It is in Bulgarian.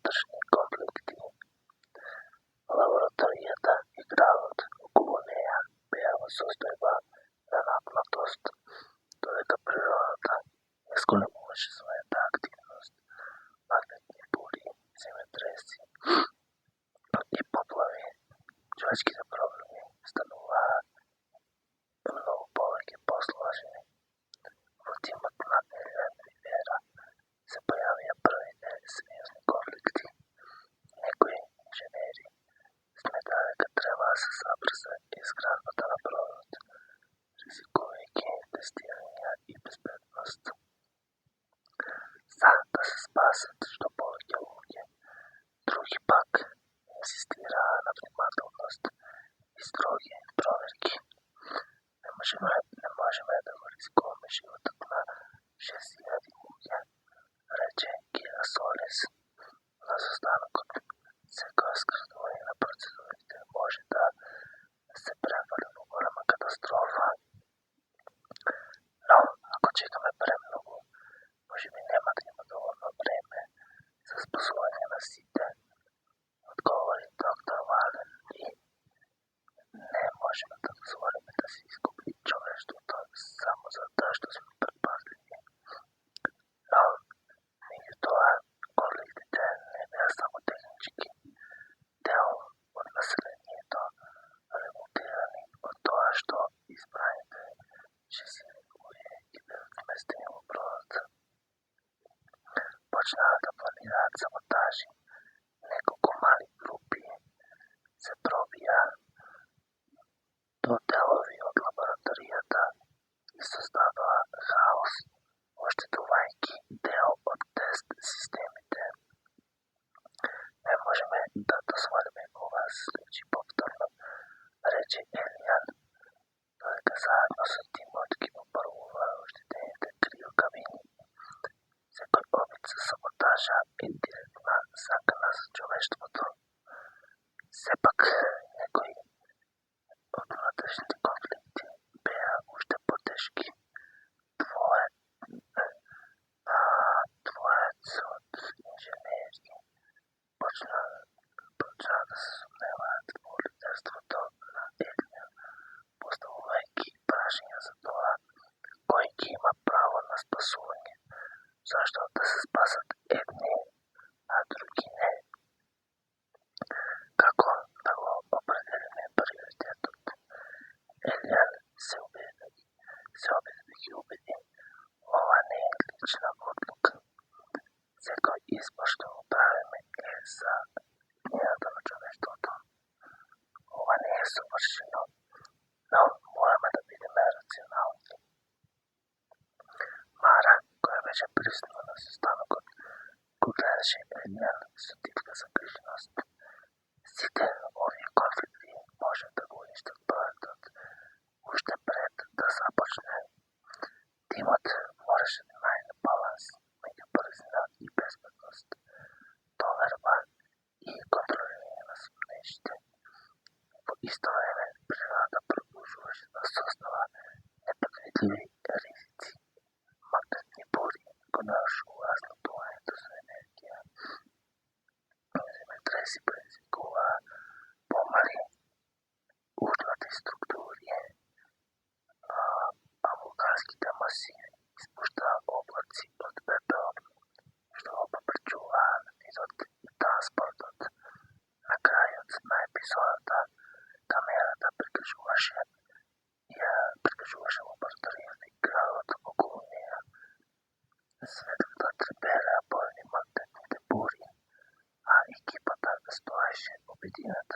внатрешни конфликти. Лабораторијата и градот околу неа беа во состојба на напнатост, додека природата ја зголемуваше својата активност. Магнетни бури, земјотреси и поплави. Човечките проблеми стануваа многу повеќе посложени. Во тимот на Елијан Ривера се појавија првите сериозни конфликти. Некои инженери сметаа дека треба да се забрза изградбата на бродот, ризикувајќи тестирања и безбедност. За да се спасат што повеќе луѓе, други пак инсистираа на внимателност и строги проверки. Не можеме да го рискуваме животот на 6000 луѓе, рече Гирасолис. На состанокот секоја скратување на процедурите може да се преврне во голема катастрофа. Но, ако чекаме премногу, можеби нема да има доволно време за спасување на сите, одговори доктор Вален Ли. Не можеме да дозволиме да се изгуби човештвото само затоа што сме предпазливи. Но, меѓутоа, конфликтите не беа само технички. Дел од населението револтирани од тоа што избраните 6000 луѓе ги беват вместени во бродот. Почнаа да планираат саботажи. Неколку мали групи се пробија до делови од лабораторијата и создадоа хаос, оштетувајќи дел од тест системите. Не можеме да дозволиме ова да се случи повторно, рече Елијан, додека заедно со тимот ги попрвуваа оштетените криокабини. Секој опит за саботажа е директна закана за човештвото. Сепак, некои од внатрешните конфликти беа уште потешки. Двојецот инженери почнаа да се сомневаат во лидерството на Елијан, поставувајќи прашања за тоа кој ги има право на спасување, зашто да се спасат едни, а други не. Како да го определиме приоритетот? Елијан се обиде да ги убеди. Ова не е лична одлука. Секој избор што го правиме е за иднината на човештвото. Ова не е совршено, но мораме да бидеме рационални. Мара, која беше присутна на состанокот, го гледаше Елијан со тивка загриженост. Сите овие конфликти може да го уништат проектот уште пред да започне. Тимот мораше да најде баланс меѓу брзина и безбедност, доверба и контролирање на сомнежите. Во исто време, природата продолжуваше да создава непредвидливи ризици. Магнетни бури го нарушуваа снабдувањето со енергија. Земјотреси предизвикуваа помали ушнати структури, а вулканските масиви испуштаа облаци од пепел, што го попречуваа видот и транспортот. На крајот на епизодата, камерата прикажуваше лабораторијата и градот околу неа. Светлото трепереа поради магнетните бури, а екипата стоеше обединета